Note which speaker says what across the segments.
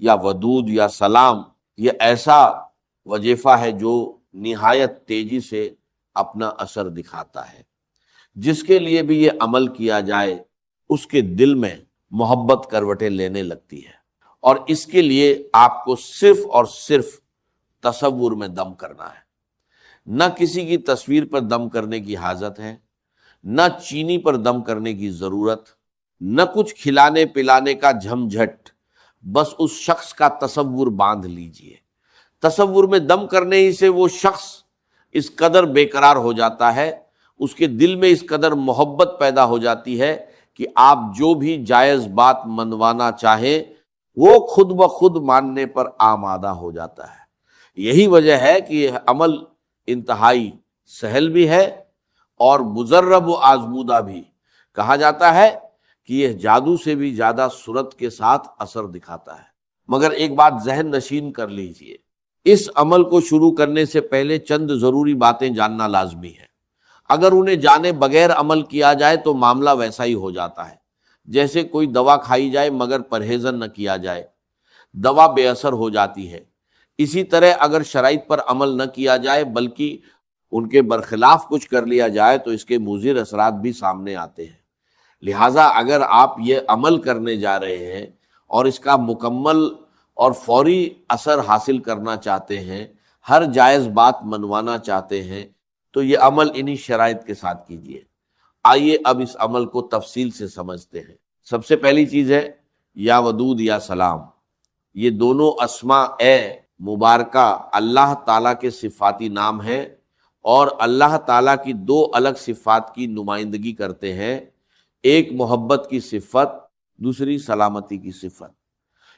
Speaker 1: یا ودود یا سلام، یہ ایسا وظیفہ ہے جو نہایت تیزی سے اپنا اثر دکھاتا ہے۔ جس کے لیے بھی یہ عمل کیا جائے اس کے دل میں محبت کروٹیں لینے لگتی ہے، اور اس کے لیے آپ کو صرف اور صرف تصور میں دم کرنا ہے۔ نہ کسی کی تصویر پر دم کرنے کی حاجت ہے، نہ چینی پر دم کرنے کی ضرورت، نہ کچھ کھلانے پلانے کا جھمجھٹ، بس اس شخص کا تصور باندھ لیجئے۔ تصور میں دم کرنے ہی سے وہ شخص اس قدر بے قرار ہو جاتا ہے، اس کے دل میں اس قدر محبت پیدا ہو جاتی ہے کہ آپ جو بھی جائز بات منوانا چاہیں وہ خود بخود ماننے پر آمادہ ہو جاتا ہے۔ یہی وجہ ہے کہ یہ عمل انتہائی سہل بھی ہے اور مجرب و آزمودہ بھی۔ کہا جاتا ہے کہ یہ جادو سے بھی زیادہ سرعت کے ساتھ اثر دکھاتا ہے۔ مگر ایک بات ذہن نشین کر لیجئے، اس عمل کو شروع کرنے سے پہلے چند ضروری باتیں جاننا لازمی ہے۔ اگر انہیں جانے بغیر عمل کیا جائے تو معاملہ ویسا ہی ہو جاتا ہے جیسے کوئی دوا کھائی جائے مگر پرہیزن نہ کیا جائے، دوا بے اثر ہو جاتی ہے۔ اسی طرح اگر شرائط پر عمل نہ کیا جائے بلکہ ان کے برخلاف کچھ کر لیا جائے تو اس کے مضر اثرات بھی سامنے آتے ہیں۔ لہٰذا اگر آپ یہ عمل کرنے جا رہے ہیں اور اس کا مکمل اور فوری اثر حاصل کرنا چاہتے ہیں، ہر جائز بات منوانا چاہتے ہیں، تو یہ عمل انہی شرائط کے ساتھ کیجیے۔ آئیے اب اس عمل کو تفصیل سے سمجھتے ہیں۔ سب سے پہلی چیز ہے یا ودود یا سلام۔ یہ دونوں اسماء مبارکہ اللہ تعالیٰ کے صفاتی نام ہیں اور اللہ تعالیٰ کی دو الگ صفات کی نمائندگی کرتے ہیں، ایک محبت کی صفت، دوسری سلامتی کی صفت۔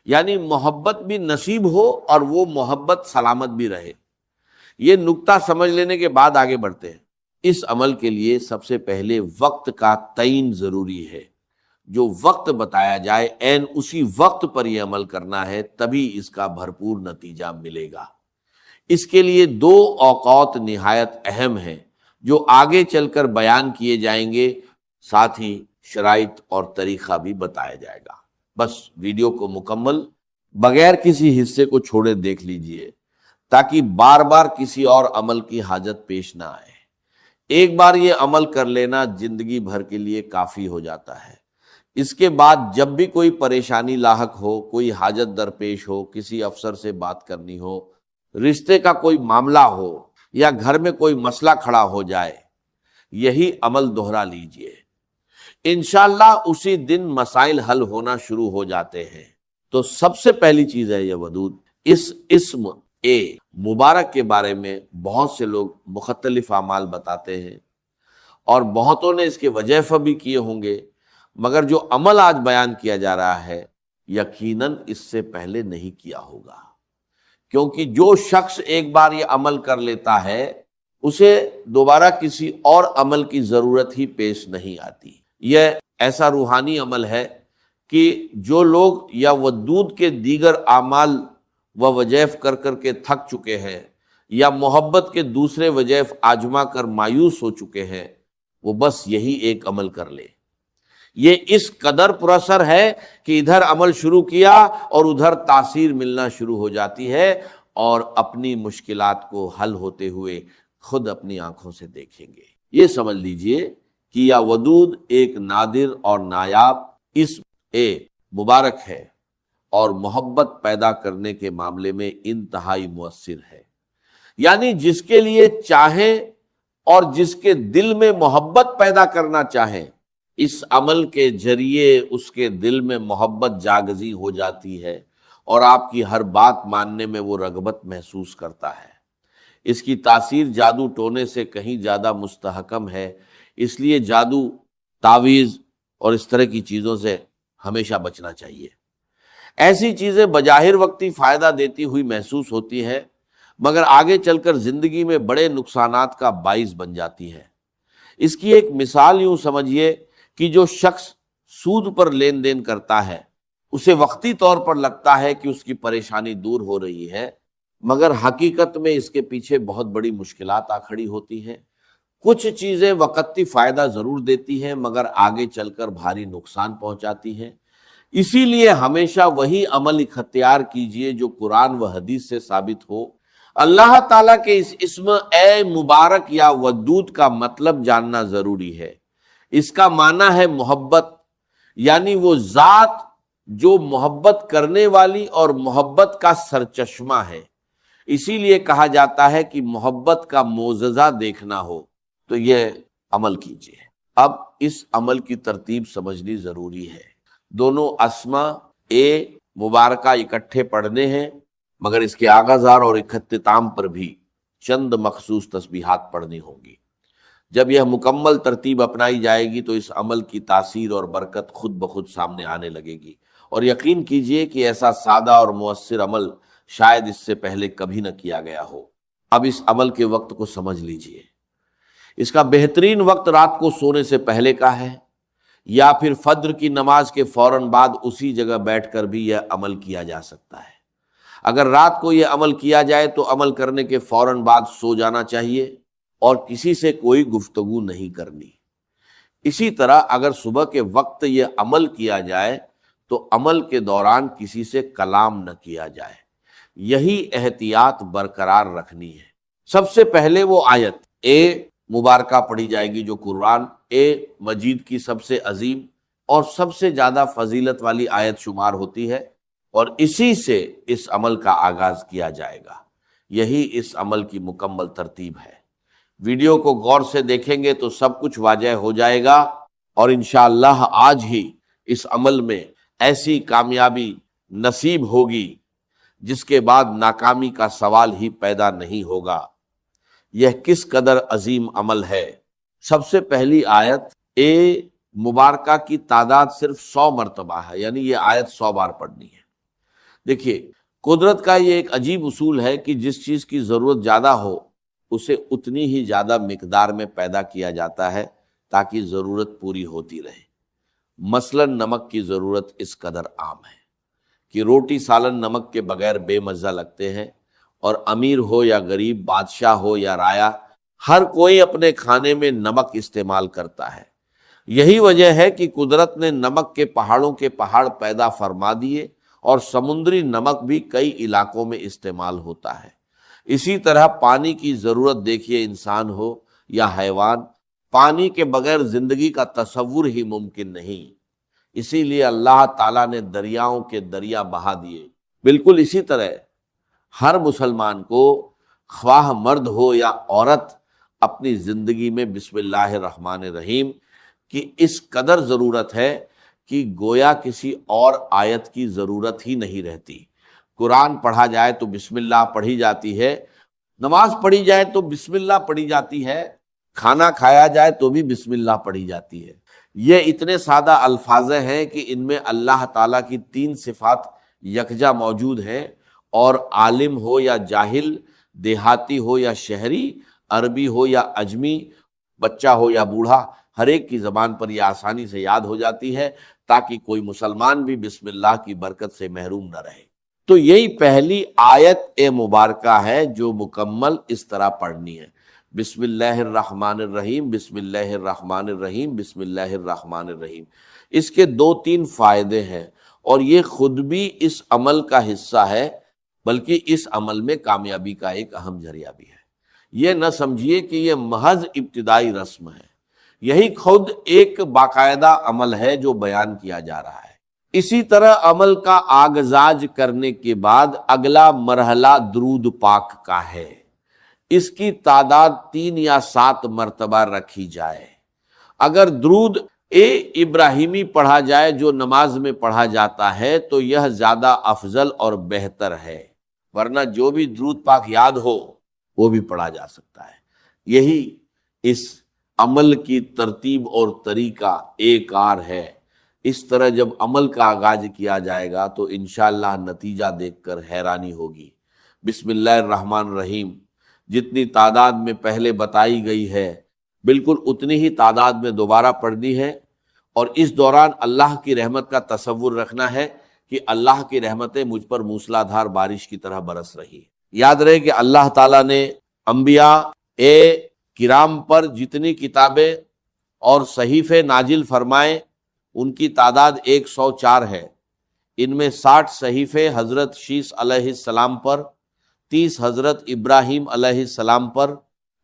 Speaker 1: یعنی محبت بھی نصیب ہو اور وہ محبت سلامت بھی رہے۔ یہ نکتہ سمجھ لینے کے بعد آگے بڑھتے ہیں۔ اس عمل کے لیے سب سے پہلے وقت کا تعین ضروری ہے۔ جو وقت بتایا جائے عین اسی وقت پر یہ عمل کرنا ہے، تبھی اس کا بھرپور نتیجہ ملے گا۔ اس کے لیے دو اوقات نہایت اہم ہیں جو آگے چل کر بیان کیے جائیں گے، ساتھ ہی شرائط اور طریقہ بھی بتایا جائے گا۔ بس ویڈیو کو مکمل بغیر کسی حصے کو چھوڑے دیکھ لیجئے تاکہ بار بار کسی اور عمل کی حاجت پیش نہ آئے۔ ایک بار یہ عمل کر لینا زندگی بھر کے لیے کافی ہو جاتا ہے۔ اس کے بعد جب بھی کوئی پریشانی لاحق ہو، کوئی حاجت درپیش ہو، کسی افسر سے بات کرنی ہو، رشتے کا کوئی معاملہ ہو یا گھر میں کوئی مسئلہ کھڑا ہو جائے، یہی عمل دہرا لیجئے۔ انشاءاللہ اسی دن مسائل حل ہونا شروع ہو جاتے ہیں۔ تو سب سے پہلی چیز ہے یہ ودود۔ اس اسم مبارک کے بارے میں بہت سے لوگ مختلف اعمال بتاتے ہیں اور بہتوں نے اس کے وظیفہ بھی کیے ہوں گے، مگر جو عمل آج بیان کیا جا رہا ہے یقیناً اس سے پہلے نہیں کیا ہوگا، کیونکہ جو شخص ایک بار یہ عمل کر لیتا ہے اسے دوبارہ کسی اور عمل کی ضرورت ہی پیش نہیں آتی۔ یہ ایسا روحانی عمل ہے کہ جو لوگ یا ودود کے دیگر اعمال و وظائف کر کر کے تھک چکے ہیں یا محبت کے دوسرے وظائف آزما کر مایوس ہو چکے ہیں، وہ بس یہی ایک عمل کر لے۔ یہ اس قدر پراثر ہے کہ ادھر عمل شروع کیا اور ادھر تاثیر ملنا شروع ہو جاتی ہے، اور اپنی مشکلات کو حل ہوتے ہوئے خود اپنی آنکھوں سے دیکھیں گے۔ یہ سمجھ لیجئے کہ یا ودود ایک نادر اور نایاب اسم مبارک ہے اور محبت پیدا کرنے کے معاملے میں انتہائی مؤثر ہے۔ یعنی جس کے لیے چاہیں اور جس کے دل میں محبت پیدا کرنا چاہیں، اس عمل کے ذریعے اس کے دل میں محبت جاگزی ہو جاتی ہے اور آپ کی ہر بات ماننے میں وہ رغبت محسوس کرتا ہے۔ اس کی تاثیر جادو ٹونے سے کہیں زیادہ مستحکم ہے، اس لیے جادو، تعویذ اور اس طرح کی چیزوں سے ہمیشہ بچنا چاہیے۔ ایسی چیزیں بظاہر وقتی فائدہ دیتی ہوئی محسوس ہوتی ہیں، مگر آگے چل کر زندگی میں بڑے نقصانات کا باعث بن جاتی ہیں۔ اس کی ایک مثال یوں سمجھیے کہ جو شخص سود پر لین دین کرتا ہے، اسے وقتی طور پر لگتا ہے کہ اس کی پریشانی دور ہو رہی ہے، مگر حقیقت میں اس کے پیچھے بہت بڑی مشکلات آ کھڑی ہوتی ہیں۔ کچھ چیزیں وقتی فائدہ ضرور دیتی ہیں مگر آگے چل کر بھاری نقصان پہنچاتی ہیں۔ اسی لیے ہمیشہ وہی عمل اختیار کیجئے جو قرآن و حدیث سے ثابت ہو۔ اللہ تعالیٰ کے اس اسم اے مبارک یا ودود کا مطلب جاننا ضروری ہے۔ اس کا معنی ہے محبت، یعنی وہ ذات جو محبت کرنے والی اور محبت کا سرچشمہ ہے۔ اسی لیے کہا جاتا ہے کہ محبت کا معجزہ دیکھنا ہو تو یہ عمل کیجیے۔ اب اس عمل کی ترتیب سمجھنی ضروری ہے۔ دونوں اسما مبارکہ اکٹھے پڑھنے ہیں، مگر اس کے آغازار اور اختتام پر بھی چند مخصوص تسبیحات پڑھنی ہوں گی۔ جب یہ مکمل ترتیب اپنائی جائے گی تو اس عمل کی تاثیر اور برکت خود بخود سامنے آنے لگے گی، اور یقین کیجئے کہ ایسا سادہ اور مؤثر عمل شاید اس سے پہلے کبھی نہ کیا گیا ہو۔ اب اس عمل کے وقت کو سمجھ لیجئے۔ اس کا بہترین وقت رات کو سونے سے پہلے کا ہے، یا پھر فجر کی نماز کے فوراً بعد اسی جگہ بیٹھ کر بھی یہ عمل کیا جا سکتا ہے۔ اگر رات کو یہ عمل کیا جائے تو عمل کرنے کے فوراً بعد سو جانا چاہیے اور کسی سے کوئی گفتگو نہیں کرنی۔ اسی طرح اگر صبح کے وقت یہ عمل کیا جائے تو عمل کے دوران کسی سے کلام نہ کیا جائے۔ یہی احتیاط برقرار رکھنی ہے۔ سب سے پہلے وہ آیت مبارکہ پڑھی جائے گی جو قرآن مجید کی سب سے عظیم اور سب سے زیادہ فضیلت والی آیت شمار ہوتی ہے، اور اسی سے اس عمل کا آغاز کیا جائے گا۔ یہی اس عمل کی مکمل ترتیب ہے۔ ویڈیو کو غور سے دیکھیں گے تو سب کچھ واضح ہو جائے گا، اور انشاءاللہ آج ہی اس عمل میں ایسی کامیابی نصیب ہوگی جس کے بعد ناکامی کا سوال ہی پیدا نہیں ہوگا۔ یہ کس قدر عظیم عمل ہے۔ سب سے پہلی آیت مبارکہ کی تعداد صرف 100 مرتبہ ہے، یعنی یہ آیت 100 بار پڑھنی ہے۔ دیکھیے، قدرت کا یہ ایک عجیب اصول ہے کہ جس چیز کی ضرورت زیادہ ہو اسے اتنی ہی زیادہ مقدار میں پیدا کیا جاتا ہے تاکہ ضرورت پوری ہوتی رہے۔ مثلا نمک کی ضرورت اس قدر عام ہے کہ روٹی سالن نمک کے بغیر بے مزہ لگتے ہیں، اور امیر ہو یا غریب، بادشاہ ہو یا رایا، ہر کوئی اپنے کھانے میں نمک استعمال کرتا ہے۔ یہی وجہ ہے کہ قدرت نے نمک کے پہاڑوں کے پہاڑ پیدا فرما دیے، اور سمندری نمک بھی کئی علاقوں میں استعمال ہوتا ہے۔ اسی طرح پانی کی ضرورت دیکھیے، انسان ہو یا حیوان، پانی کے بغیر زندگی کا تصور ہی ممکن نہیں۔ اسی لیے اللہ تعالیٰ نے دریاؤں کے دریا بہا دیے۔ بالکل اسی طرح ہر مسلمان کو، خواہ مرد ہو یا عورت، اپنی زندگی میں بسم اللہ الرحمن الرحیم کی اس قدر ضرورت ہے کہ گویا کسی اور آیت کی ضرورت ہی نہیں رہتی۔ قرآن پڑھا جائے تو بسم اللہ پڑھی جاتی ہے، نماز پڑھی جائے تو بسم اللہ پڑھی جاتی ہے، کھانا کھایا جائے تو بھی بسم اللہ پڑھی جاتی ہے۔ یہ اتنے سادہ الفاظ ہیں کہ ان میں اللہ تعالیٰ کی 3 صفات یکجا موجود ہیں، اور عالم ہو یا جاہل، دیہاتی ہو یا شہری، عربی ہو یا عجمی، بچہ ہو یا بوڑھا، ہر ایک کی زبان پر یہ آسانی سے یاد ہو جاتی ہے تاکہ کوئی مسلمان بھی بسم اللہ کی برکت سے محروم نہ رہے۔ تو یہی پہلی آیت مبارکہ ہے جو مکمل اس طرح پڑھنی ہے، بسم اللہ الرحمن الرحیم، بسم اللہ الرحمن الرحیم، بسم اللہ الرحمن الرحیم۔ اس کے 2-3 فائدے ہیں، اور یہ خود بھی اس عمل کا حصہ ہے، بلکہ اس عمل میں کامیابی کا ایک اہم ذریعہ بھی ہے۔ یہ نہ سمجھیے کہ یہ محض ابتدائی رسم ہے، یہی خود ایک باقاعدہ عمل ہے جو بیان کیا جا رہا ہے۔ اسی طرح عمل کا آغاز کرنے کے بعد اگلا مرحلہ درود پاک کا ہے۔ اس کی تعداد 3 یا 7 مرتبہ رکھی جائے۔ اگر درود ابراہیمی پڑھا جائے جو نماز میں پڑھا جاتا ہے تو یہ زیادہ افضل اور بہتر ہے، ورنہ جو بھی درود پاک یاد ہو وہ بھی پڑھا جا سکتا ہے۔ یہی اس عمل کی ترتیب اور طریقہ ایک کار ہے۔ اس طرح جب عمل کا آغاز کیا جائے گا تو انشاءاللہ نتیجہ دیکھ کر حیرانی ہوگی۔ بسم اللہ الرحمن الرحیم جتنی تعداد میں پہلے بتائی گئی ہے، بالکل اتنی ہی تعداد میں دوبارہ پڑھنی ہے، اور اس دوران اللہ کی رحمت کا تصور رکھنا ہے کہ اللہ کی رحمتیں مجھ پر موسلا دھار بارش کی طرح برس رہی۔ یاد رہے کہ اللہ تعالیٰ نے انبیاء کرام پر جتنی کتابیں اور صحیفے نازل فرمائے ان کی تعداد 104 ہے، ان میں 60 صحیفے حضرت شیس علیہ السلام پر، 30 حضرت ابراہیم علیہ السلام پر،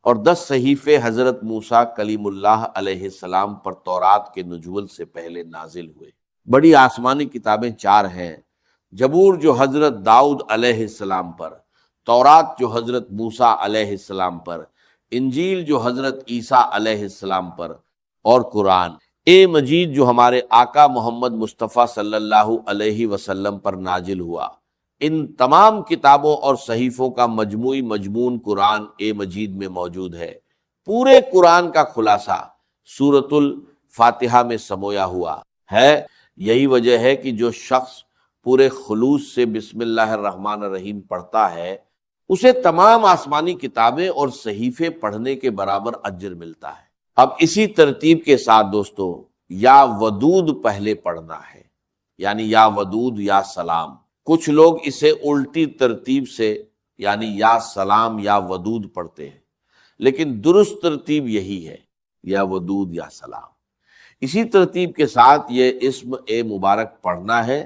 Speaker 1: اور 10 صحیفے حضرت موسیٰ کلیم اللہ علیہ السلام پر تورات کے نزول سے پہلے نازل ہوئے۔ بڑی آسمانی کتابیں 4 ہیں، زبور جو حضرت داؤد علیہ السلام پر، تورات جو حضرت موسیٰ علیہ السلام پر، انجیل جو حضرت عیسیٰ علیہ السلام پر، اور قرآن مجید جو ہمارے آقا محمد مصطفیٰ صلی اللہ علیہ وسلم پر نازل ہوا۔ ان تمام کتابوں اور صحیفوں کا مجموعی مضمون قرآن مجید میں موجود ہے۔ پورے قرآن کا خلاصہ سورۃ الفاتحہ میں سمویا ہوا ہے۔ یہی وجہ ہے کہ جو شخص پورے خلوص سے بسم اللہ الرحمن الرحیم پڑھتا ہے اسے تمام آسمانی کتابیں اور صحیفے پڑھنے کے برابر اجر ملتا ہے۔ اب اسی ترتیب کے ساتھ دوستو یا ودود پہلے پڑھنا ہے، یعنی یا ودود یا سلام۔ کچھ لوگ اسے الٹی ترتیب سے یعنی یا سلام یا ودود پڑھتے ہیں، لیکن درست ترتیب یہی ہے، یا ودود یا سلام۔ اسی ترتیب کے ساتھ یہ اسم مبارک پڑھنا ہے،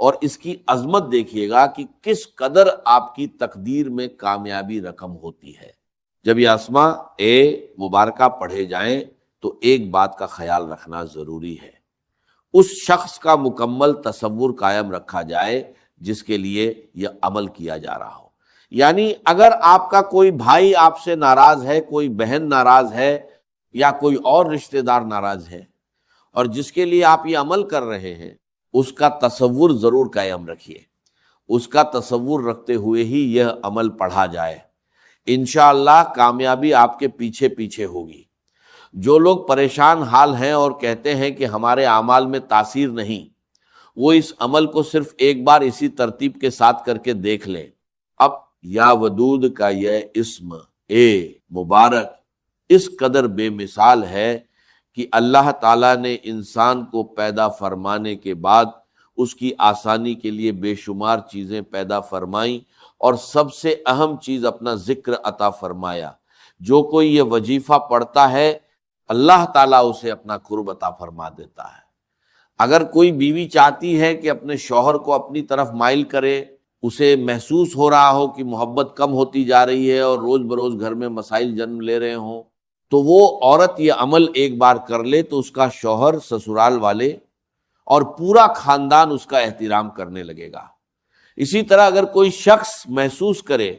Speaker 1: اور اس کی عظمت دیکھیے گا کہ کس قدر آپ کی تقدیر میں کامیابی رقم ہوتی ہے۔ جب یہ اسماء مبارکہ پڑھے جائیں تو ایک بات کا خیال رکھنا ضروری ہے، اس شخص کا مکمل تصور قائم رکھا جائے جس کے لیے یہ عمل کیا جا رہا ہو۔ یعنی اگر آپ کا کوئی بھائی آپ سے ناراض ہے، کوئی بہن ناراض ہے، یا کوئی اور رشتہ دار ناراض ہے، اور جس کے لیے آپ یہ عمل کر رہے ہیں، اس کا تصور ضرور قائم رکھیے۔ اس کا تصور رکھتے ہوئے ہی یہ عمل پڑھا جائے، انشاءاللہ کامیابی آپ کے پیچھے پیچھے ہوگی۔ جو لوگ پریشان حال ہیں اور کہتے ہیں کہ ہمارے اعمال میں تاثیر نہیں، وہ اس عمل کو صرف ایک بار اسی ترتیب کے ساتھ کر کے دیکھ لیں۔ اب یا ودود کا یہ اسم مبارک اس قدر بے مثال ہے کہ اللہ تعالیٰ نے انسان کو پیدا فرمانے کے بعد اس کی آسانی کے لیے بے شمار چیزیں پیدا فرمائیں، اور سب سے اہم چیز اپنا ذکر عطا فرمایا۔ جو کوئی یہ وظیفہ پڑھتا ہے اللہ تعالیٰ اسے اپنا قرب عطا فرما دیتا ہے۔ اگر کوئی بیوی چاہتی ہے کہ اپنے شوہر کو اپنی طرف مائل کرے، اسے محسوس ہو رہا ہو کہ محبت کم ہوتی جا رہی ہے اور روز بروز گھر میں مسائل جنم لے رہے ہوں، تو وہ عورت یہ عمل ایک بار کر لے تو اس کا شوہر، سسرال والے اور پورا خاندان اس کا احترام کرنے لگے گا۔ اسی طرح اگر کوئی شخص محسوس کرے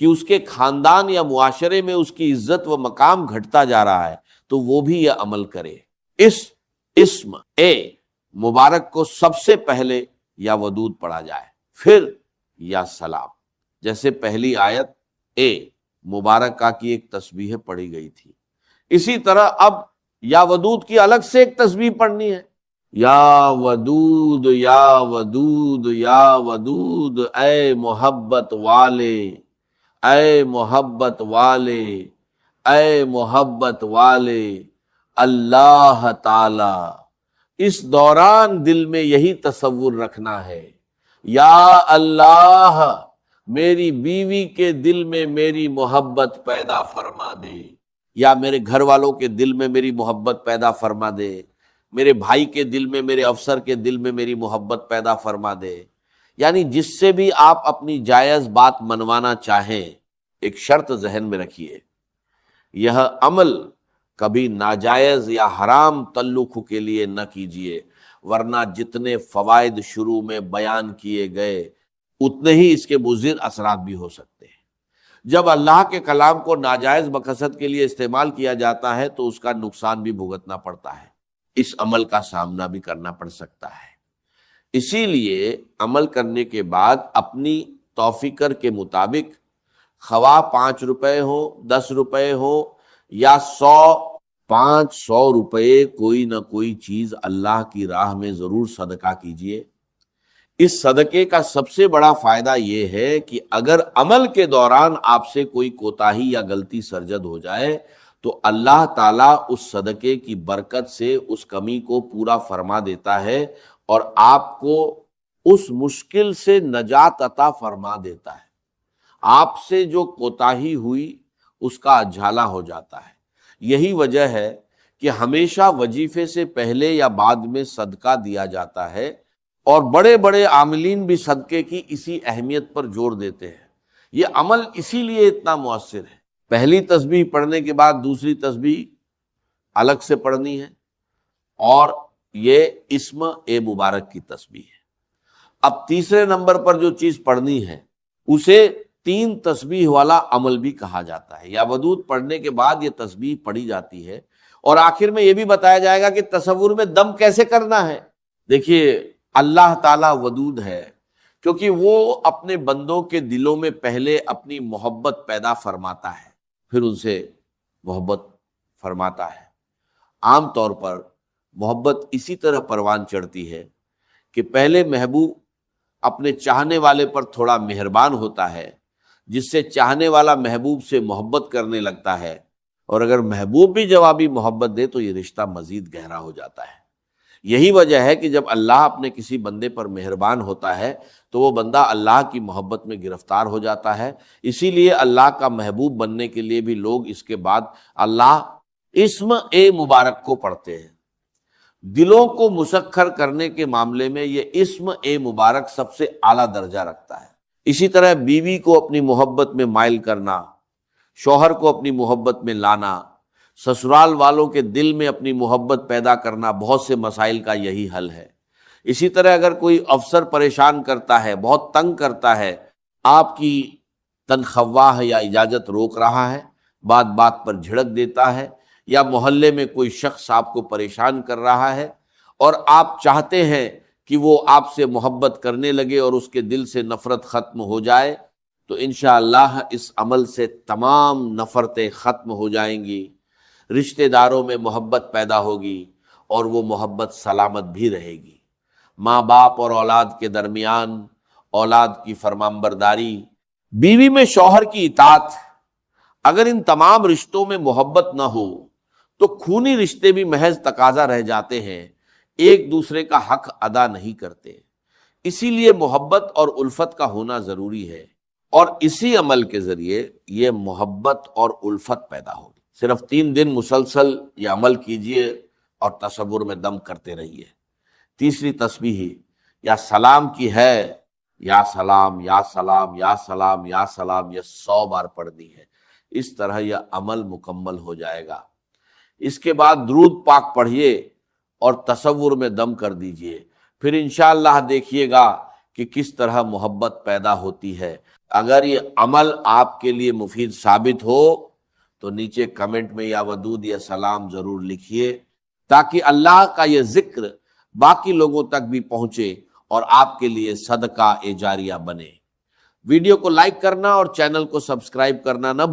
Speaker 1: کہ اس کے خاندان یا معاشرے میں اس کی عزت و مقام گھٹتا جا رہا ہے تو وہ بھی یہ عمل کرے۔ اس اسم مبارک کو سب سے پہلے یا ودود پڑھا جائے، پھر یا سلام۔ جیسے پہلی آیت مبارکہ کی ایک تسبیح پڑھی گئی تھی، اسی طرح اب یا ودود کی الگ سے ایک تسبیح پڑھنی ہے۔ یا ودود یا ودود یا ودود، اے محبت والے، اے محبت والے، اے محبت والے اللہ تعالی۔ اس دوران دل میں یہی تصور رکھنا ہے، یا اللہ میری بیوی کے دل میں میری محبت پیدا فرما دے، یا میرے گھر والوں کے دل میں میری محبت پیدا فرما دے، میرے بھائی کے دل میں، میرے افسر کے دل میں میری محبت پیدا فرما دے۔ یعنی جس سے بھی آپ اپنی جائز بات منوانا چاہیں، ایک شرط ذہن میں رکھیے، یہ عمل کبھی ناجائز یا حرام تعلق کے لیے نہ کیجیے، ورنہ جتنے فوائد شروع میں بیان کیے گئے اتنے ہی اس کے مضر اثرات بھی ہو سکتے ہیں۔ جب اللہ کے کلام کو ناجائز مقصد کے لیے استعمال کیا جاتا ہے تو اس کا نقصان بھی بھگتنا پڑتا ہے، اس عمل کا سامنا بھی کرنا پڑ سکتا ہے۔ اسی لیے عمل کرنے کے بعد اپنی توفیقر کے مطابق، خواہ 5 روپے ہو، 10 روپے ہو یا 500 روپے، کوئی نہ کوئی چیز اللہ کی راہ میں ضرور صدقہ کیجیے۔ اس صدقے کا سب سے بڑا فائدہ یہ ہے کہ اگر عمل کے دوران آپ سے کوئی کوتاہی یا غلطی سرزد ہو جائے تو اللہ تعالیٰ اس صدقے کی برکت سے اس کمی کو پورا فرما دیتا ہے اور آپ کو اس مشکل سے نجات عطا فرما دیتا ہے۔ آپ سے جو کوتاہی ہوئی اس کا اجھالا ہو جاتا ہے۔ یہی وجہ ہے کہ ہمیشہ وظیفے سے پہلے یا بعد میں صدقہ دیا جاتا ہے، اور بڑے بڑے عاملین بھی صدقے کی اسی اہمیت پر زور دیتے ہیں۔ یہ عمل اسی لیے اتنا مؤثر ہے۔ پہلی تسبیح پڑھنے کے بعد دوسری تسبیح الگ سے پڑھنی ہے، اور یہ اسم اے مبارک کی تسبیح ہے۔ اب تیسرے نمبر پر جو چیز پڑھنی ہے اسے 3 تسبیح والا عمل بھی کہا جاتا ہے۔ یا ودود پڑھنے کے بعد یہ تسبیح پڑھی جاتی ہے، اور آخر میں یہ بھی بتایا جائے گا کہ تصور میں دم کیسے کرنا ہے۔ دیکھیے اللہ تعالیٰ ودود ہے کیونکہ وہ اپنے بندوں کے دلوں میں پہلے اپنی محبت پیدا فرماتا ہے، پھر ان سے محبت فرماتا ہے۔ عام طور پر محبت اسی طرح پروان چڑھتی ہے کہ پہلے محبوب اپنے چاہنے والے پر تھوڑا مہربان ہوتا ہے، جس سے چاہنے والا محبوب سے محبت کرنے لگتا ہے، اور اگر محبوب بھی جوابی محبت دے تو یہ رشتہ مزید گہرا ہو جاتا ہے۔ یہی وجہ ہے کہ جب اللہ اپنے کسی بندے پر مہربان ہوتا ہے تو وہ بندہ اللہ کی محبت میں گرفتار ہو جاتا ہے۔ اسی لیے اللہ کا محبوب بننے کے لیے بھی لوگ اس کے بعد اللہ اسم اے مبارک کو پڑھتے ہیں۔ دلوں کو مسخر کرنے کے معاملے میں یہ اسم اے مبارک سب سے اعلیٰ درجہ رکھتا ہے۔ اسی طرح بیوی کو اپنی محبت میں مائل کرنا، شوہر کو اپنی محبت میں لانا، سسرال والوں کے دل میں اپنی محبت پیدا کرنا، بہت سے مسائل کا یہی حل ہے۔ اسی طرح اگر کوئی افسر پریشان کرتا ہے، بہت تنگ کرتا ہے، آپ کی تنخواہ یا اجازت روک رہا ہے، بات بات پر جھڑک دیتا ہے، یا محلے میں کوئی شخص آپ کو پریشان کر رہا ہے اور آپ چاہتے ہیں کہ وہ آپ سے محبت کرنے لگے اور اس کے دل سے نفرت ختم ہو جائے، تو انشاءاللہ اس عمل سے تمام نفرتیں ختم ہو جائیں گی، رشتہ داروں میں محبت پیدا ہوگی، اور وہ محبت سلامت بھی رہے گی۔ ماں باپ اور اولاد کے درمیان اولاد کی فرمانبرداری، بیوی میں شوہر کی اطاعت، اگر ان تمام رشتوں میں محبت نہ ہو تو خونی رشتے بھی محض تقاضا رہ جاتے ہیں، ایک دوسرے کا حق ادا نہیں کرتے۔ اسی لیے محبت اور الفت کا ہونا ضروری ہے، اور اسی عمل کے ذریعے یہ محبت اور الفت پیدا ہوگی۔ صرف 3 دن مسلسل یہ عمل کیجئے اور تصور میں دم کرتے رہیے۔ تیسری تسبیح یا سلام کی ہے، یا سلام یا سلام یا سلام یا سلام، یہ 100 بار پڑھنی ہے۔ اس طرح یہ عمل مکمل ہو جائے گا۔ اس کے بعد درود پاک پڑھیے اور تصور میں دم کر دیجئے، پھر انشاءاللہ دیکھیے گا کہ کس طرح محبت پیدا ہوتی ہے۔ اگر یہ عمل آپ کے لیے مفید ثابت ہو تو نیچے کمنٹ میں یا ودود یا سلام ضرور لکھیے، تاکہ اللہ کا یہ ذکر باقی لوگوں تک بھی پہنچے اور آپ کے لیے صدقہ جاریہ بنے۔ ویڈیو کو لائک کرنا اور چینل کو سبسکرائب کرنا نہ